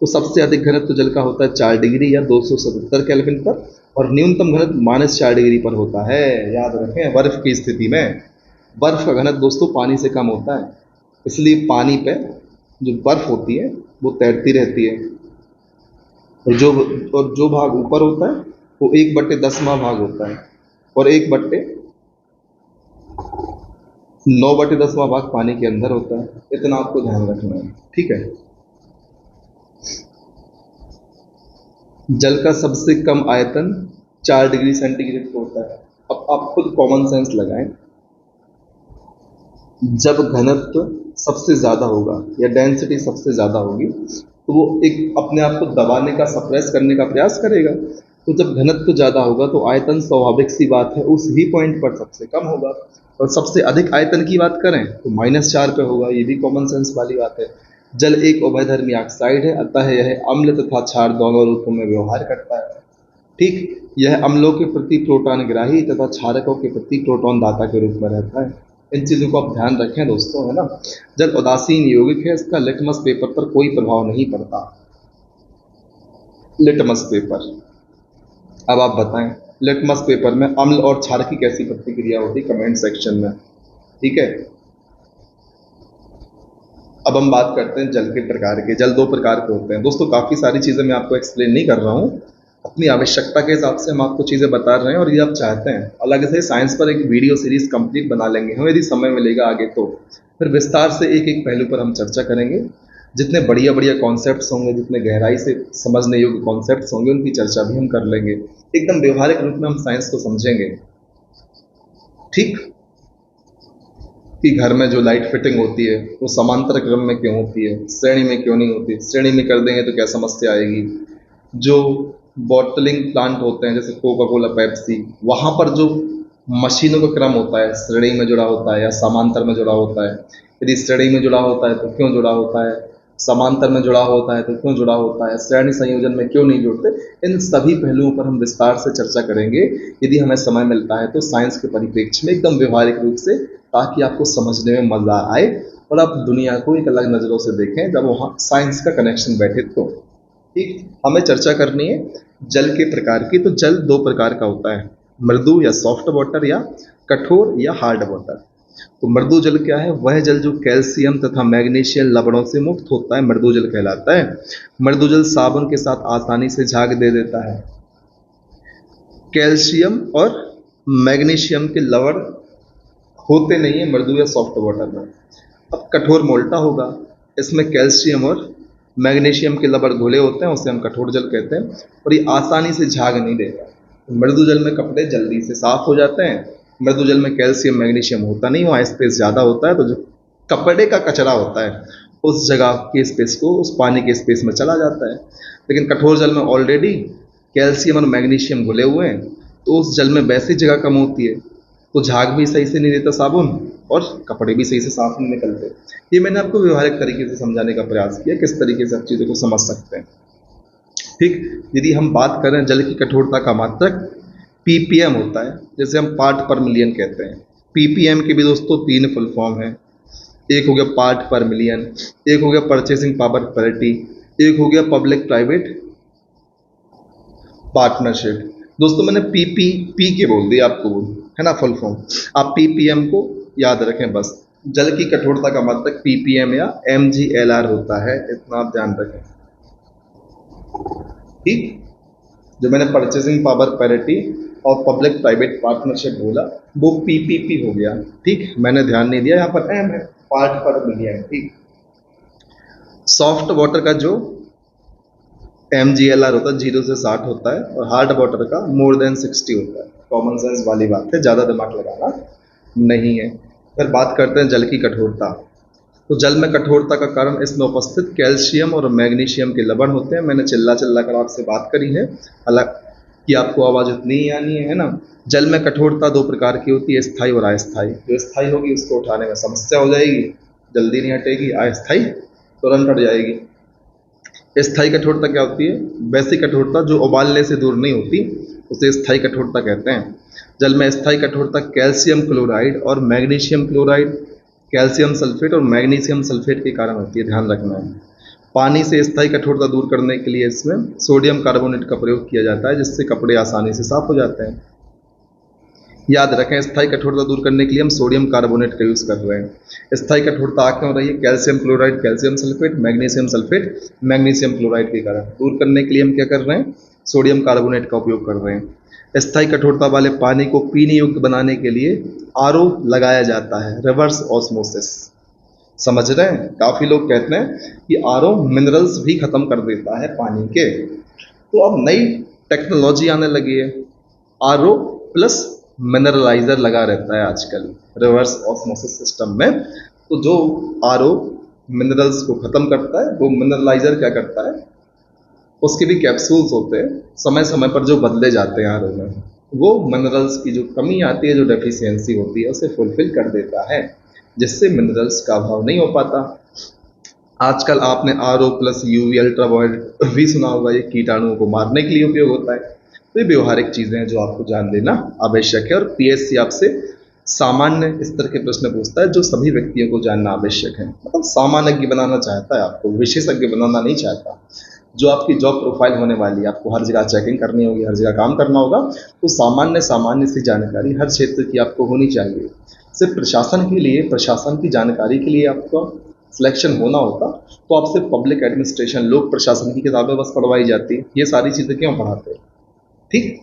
तो सबसे अधिक घनत्व जल का होता है 4 डिग्री या 277 केल्विन पर, और न्यूनतम घनत्व -4 डिग्री पर होता है। याद रखें, बर्फ की स्थिति में बर्फ का घनत्व दोस्तों पानी से कम होता है, इसलिए पानी पे जो बर्फ होती है वो तैरती रहती है, और जो भाग ऊपर होता है वो 1/10वां भाग होता है, और 1/9/10वां भाग पानी के अंदर होता है। इतना आपको ध्यान रखना है, ठीक है। जल का सबसे कम आयतन 4 डिग्री सेंटीग्रेड का होता है। अब आप खुद कॉमन सेंस लगाएं, जब घनत्व सबसे ज़्यादा होगा या डेंसिटी सबसे ज़्यादा होगी तो वो एक अपने आप को दबाने का, सप्रेस करने का प्रयास करेगा। तो जब घनत्व ज़्यादा होगा तो आयतन स्वाभाविक सी बात है उस ही पॉइंट पर सबसे कम होगा, और सबसे अधिक आयतन की बात करें तो -4 पे होगा। ये भी कॉमन सेंस वाली बात है। जल एक उभयधर्मी ऑक्साइड है, अतः यह अम्ल तथा क्षार दोनों रूपों में व्यवहार करता है। ठीक, यह अम्लों के प्रति प्रोटॉन ग्राही तथा क्षारकों के प्रति प्रोटॉन दाता के रूप में रहता है। इन चीज़ों को आप ध्यान रखें दोस्तों, है ना। जल उदासीन यौगिक है, इसका लिटमस पेपर पर कोई प्रभाव नहीं पड़ता। लिटमस पेपर, अब आप बताएं लिटमस पेपर में अम्ल और क्षार की कैसी प्रतिक्रिया होती, कमेंट सेक्शन में। ठीक है, अब हम बात करते हैं जल के प्रकार के। जल दो प्रकार के होते हैं दोस्तों। काफ़ी सारी चीज़ें मैं आपको एक्सप्लेन नहीं कर रहा हूँ, अपनी आवश्यकता के हिसाब से हम आपको चीज़ें बता रहे हैं, और ये आप चाहते हैं अलग से साइंस पर एक वीडियो सीरीज कंप्लीट बना लेंगे हम, यदि समय मिलेगा आगे तो फिर विस्तार से एक एक पहलू पर हम चर्चा करेंगे। जितने बढ़िया बढ़िया कॉन्सेप्ट्स होंगे, जितने गहराई से समझने योग्य कॉन्सेप्ट्स होंगे, उनकी चर्चा भी हम कर लेंगे। एकदम व्यवहारिक रूप में हम साइंस को समझेंगे। ठीक, कि घर में जो लाइट फिटिंग होती है वो समांतर क्रम में क्यों होती है, श्रेणी में क्यों नहीं होती, श्रेणी में कर देंगे तो क्या समस्या आएगी। जो बॉटलिंग प्लांट होते हैं जैसे कोका कोला, पेप्सी, वहाँ पर जो मशीनों का क्रम होता है श्रेणी में जुड़ा होता है या समांतर में जुड़ा होता है। यदि श्रेणी में जुड़ा होता है तो क्यों जुड़ा होता है, समांतर में जुड़ा होता है तो क्यों जुड़ा होता है, श्रेणी संयोजन में क्यों नहीं जुड़ते, इन सभी पहलुओं पर हम विस्तार से चर्चा करेंगे यदि हमें समय मिलता है तो साइंस के परिप्रेक्ष्य में एकदम व्यवहारिक रूप से, ताकि आपको समझने में मजा आए और आप दुनिया को एक अलग नज़रों से देखें जब वहाँ साइंस का कनेक्शन बैठे तो। ठीक, हमें चर्चा करनी है जल के प्रकार की। तो जल दो प्रकार का होता है, मृदु या सॉफ्ट वाटर या कठोर या हार्ड वाटर। तो मृदु जल क्या है, वह जल जो कैल्शियम तथा मैग्नीशियम लवणों से मुक्त होता है, मृदु जल कहलाता है। मृदु जल साबुन के साथ आसानी से झाग दे देता है। कैल्शियम और मैग्नीशियम के लवण होते नहीं है मृदु या सॉफ्ट वाटर में। अब कठोर मोल्टा होगा, इसमें कैल्शियम और मैग्नीशियम के लवण घुले होते हैं, उसे हम कठोर जल कहते हैं, और ये आसानी से झाग नहीं देगा। तो मृदु जल में कपड़े जल्दी से साफ हो जाते हैं। मृदु जल में कैल्शियम मैग्नीशियम होता नहीं, वहाँ स्पेस ज़्यादा होता है, तो जो कपड़े का कचरा होता है उस जगह के स्पेस को उस पानी के स्पेस में चला जाता है। लेकिन कठोर जल में ऑलरेडी कैल्शियम और मैग्नीशियम घुले हुए हैं, तो उस जल में वैसी जगह कम होती है, तो झाग भी सही से नहीं देता साबुन और कपड़े भी सही से साफ नहीं निकलते। ये मैंने आपको व्यवहारिक तरीके से समझाने का प्रयास किया, किस तरीके से आप चीज़ों को समझ सकते हैं। ठीक, यदि हम बात करें जल की कठोरता का मात्रक ppm होता है, जैसे हम पार्ट पर मिलियन कहते हैं। ppm के भी दोस्तों 3 फुल फॉर्म है। एक हो गया पार्ट पर मिलियन, एक हो गया परचेसिंग पावर पैरिटी, एक हो गया पब्लिक प्राइवेट पार्टनरशिप। दोस्तों मैंने पी के बोल दिया आपको, है ना फुल फॉर्म। आप ppm को याद रखें बस। जल की कठोरता का मात्रक ppm या mgLR होता है, इतना आप ध्यान रखें। ठीक, जो मैंने परचेसिंग पावर पैरिटी और पब्लिक प्राइवेट पार्टनरशिप बोला वो पीपीपी हो गया। ठीक, मैंने ध्यान नहीं दिया, यहाँ पर एम है, पार्ट पर मिलियन। ठीक, सॉफ्ट वाटर का जो mgLR होता है 0 से 60 होता है, और हार्ड वाटर का मोर देन 60 होता है। कॉमन सेंस वाली बात है, ज़्यादा दिमाग लगाना नहीं है। फिर बात करते हैं जल की कठोरता। तो जल में कठोरता का कारण इसमें उपस्थित कैल्शियम और मैग्नीशियम के लवण होते हैं। मैंने चिल्ला चिल्ला कर आपसे बात करी है, हालांकि आपको आवाज़ उतनी ही आनी है ना। जल में कठोरता दो प्रकार की होती है, स्थायी और अस्थायी। जो स्थायी होगी उसको उठाने में समस्या हो जाएगी, जल्दी नहीं हटेगी। अस्थायी तुरंत हट जाएगी। स्थायी कठोरता क्या होती है, वैसी कठोरता जो उबालने से दूर नहीं होती, उसे स्थायी कठोरता कहते हैं। जल में स्थायी कठोरता कैल्शियम क्लोराइड और मैग्नीशियम क्लोराइड, कैल्शियम सल्फेट और मैग्नीशियम सल्फेट के कारण होती है, ध्यान रखना है। पानी से स्थायी कठोरता दूर करने के लिए इसमें सोडियम कार्बोनेट का प्रयोग किया जाता है, जिससे कपड़े आसानी से साफ हो जाते हैं। याद रखें, स्थायी कठोरता दूर करने के लिए हम सोडियम कार्बोनेट का यूज़ कर रहे हैं। स्थायी कठोरता क्यों रही है, calcium chloride calcium sulphate, magnesium sulphate magnesium chloride के कारण। दूर करने के लिए हम क्या कर रहे हैं, सोडियम कार्बोनेट का उपयोग कर रहे हैं। स्थायी कठोरता वाले पानी को पीने योग्य बनाने के लिए आरओ लगाया जाता है, रिवर्स ऑस्मोसिस। समझ रहे हैं, काफ़ी लोग कहते हैं कि आरओ मिनरल्स भी खत्म कर देता है पानी के। तो अब नई टेक्नोलॉजी आने लगी है, आरओ प्लस मिनरलाइजर लगा रहता है आजकल रिवर्स ऑस्मोसिस सिस्टम में। तो जो आरओ मिनरल्स को खत्म करता है, वो मिनरलाइजर क्या करता है, उसके भी कैप्सूल्स होते हैं समय समय पर जो बदले जाते हैं आरओ में, वो मिनरल्स की जो कमी आती है, जो डेफिशिएंसी होती है, उसे फुलफिल कर देता है, जिससे मिनरल्स का अभाव नहीं हो पाता। आजकल आपने आरओ प्लस यूवी अल्ट्रावायलेट भी सुना होगा, ये कीटाणुओं को मारने के लिए उपयोग होता है। तो ये व्यवहारिक चीजें हैं जो आपको जान लेना आवश्यक है, और पीएससी आपसे सामान्य स्तर के प्रश्न पूछता है जो सभी व्यक्तियों को जानना आवश्यक है। मतलब सामान्य बनाना चाहता है, आपको विशेषज्ञ बनाना नहीं चाहता। जो आपकी जॉब प्रोफाइल होने वाली है, आपको हर जगह चेकिंग करनी होगी, हर जगह काम करना होगा, तो सामान्य सामान्य सी जानकारी हर क्षेत्र की आपको होनी चाहिए। सिर्फ प्रशासन के लिए, प्रशासन की जानकारी के लिए आपको सिलेक्शन होना होता तो आपसे पब्लिक एडमिनिस्ट्रेशन, लोक प्रशासन की किताबें बस पढ़वाई जाती। ये सारी चीज़ें क्यों पढ़ाते हैं? ठीक,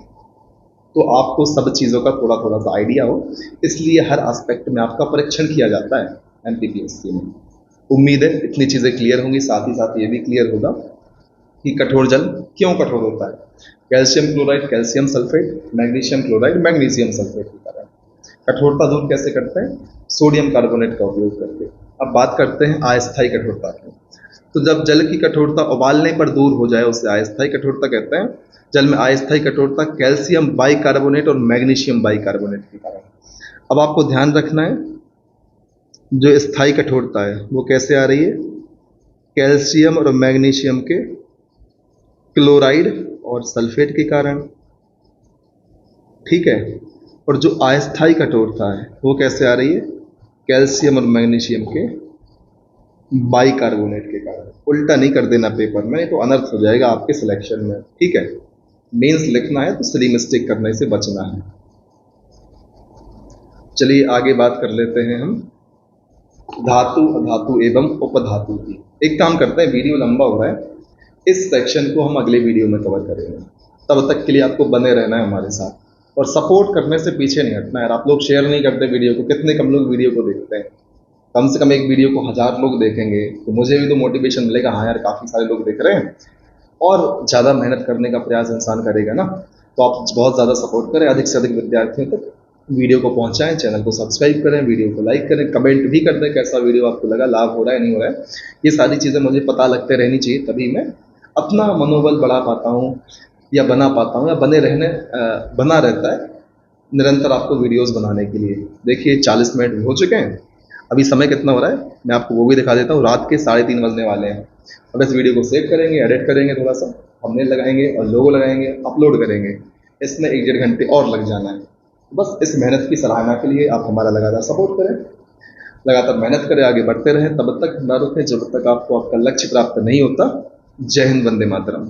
तो आपको सब चीज़ों का थोड़ा थोड़ा सा आइडिया हो, इसलिए हर एस्पेक्ट में आपका परीक्षण किया जाता है एमपीपीएससी में। उम्मीद है इतनी चीज़ें क्लियर होंगी। साथ ही साथ ये भी क्लियर होगा कि कठोर जल क्यों कठोर होता है। Calcium chloride, calcium sulphate, magnesium chloride, magnesium sulphate के कारण। कठोरता दूर कैसे करते हैं? सोडियम कार्बोनेट का उपयोग करके। अब बात करते हैं अस्थायी कठोरता की। तो जब जल की कठोरता उबालने पर दूर हो जाए, उसे अस्थायी कठोरता कहते हैं। जल में अस्थायी कठोरता कैल्शियम बाइकार्बोनेट और मैग्नीशियम बाइकार्बोनेट के कारण। अब आपको ध्यान रखना है, जो स्थायी कठोरता है वो कैसे आ रही है? कैल्शियम और मैग्नीशियम के क्लोराइड और सल्फेट के कारण। ठीक है, और जो अस्थायी कठोरता है वो कैसे आ रही है? कैल्शियम और मैग्नीशियम के बाइकार्बोनेट के कारण। उल्टा नहीं कर देना पेपर में, तो अनर्थ हो जाएगा आपके सिलेक्शन में। ठीक है, मेंस लिखना है तो सिली मिस्टेक करने से बचना है। चलिए आगे बात कर लेते हैं हम धातु, अधातु एवं उपधातु की। एक काम करते हैं, वीडियो लंबा हो रहा है, इस सेक्शन को हम अगले वीडियो में कवर करेंगे। तब तक के लिए आपको बने रहना है हमारे साथ, और सपोर्ट करने से पीछे नहीं हटना है। आप लोग शेयर नहीं करते वीडियो को, कितने कम लोग वीडियो को देखते हैं। कम से कम एक वीडियो को 1000 लोग देखेंगे तो मुझे भी तो मोटिवेशन मिलेगा, हाँ यार काफ़ी सारे लोग देख रहे हैं, और ज़्यादा मेहनत करने का प्रयास इंसान करेगा ना। तो आप बहुत ज़्यादा सपोर्ट करें, अधिक से अधिक विद्यार्थियों तक वीडियो को पहुंचाएं, चैनल को सब्सक्राइब करें, वीडियो को लाइक करें, कमेंट भी कर दें कैसा वीडियो आपको लगा, लाभ हो रहा है नहीं हो रहा है। ये सारी चीज़ें मुझे पता लगते रहनी चाहिए, तभी मैं अपना मनोबल बढ़ा पाता हूँ, या बना पाता हूँ, या बना रहता है निरंतर आपको वीडियोस बनाने के लिए। देखिए 40 मिनट हो चुके हैं, अभी समय कितना हो रहा है मैं आपको वो भी दिखा देता हूँ। रात के 3:30 बजने वाले हैं। अब इस वीडियो को सेव करेंगे, एडिट करेंगे, थोड़ा सा थंबनेल लगाएंगे और लोगो लगाएंगे, अपलोड करेंगे। इसमें 1-1.5 घंटे और लग जाना है। बस इस मेहनत की सराहना के लिए आप हमारा लगातार सपोर्ट करें, लगातार मेहनत करें, आगे बढ़ते रहें। तब तक न रुकें जब तक आपको आपका लक्ष्य प्राप्त नहीं होता। जय हिंद, वंदे मातरम।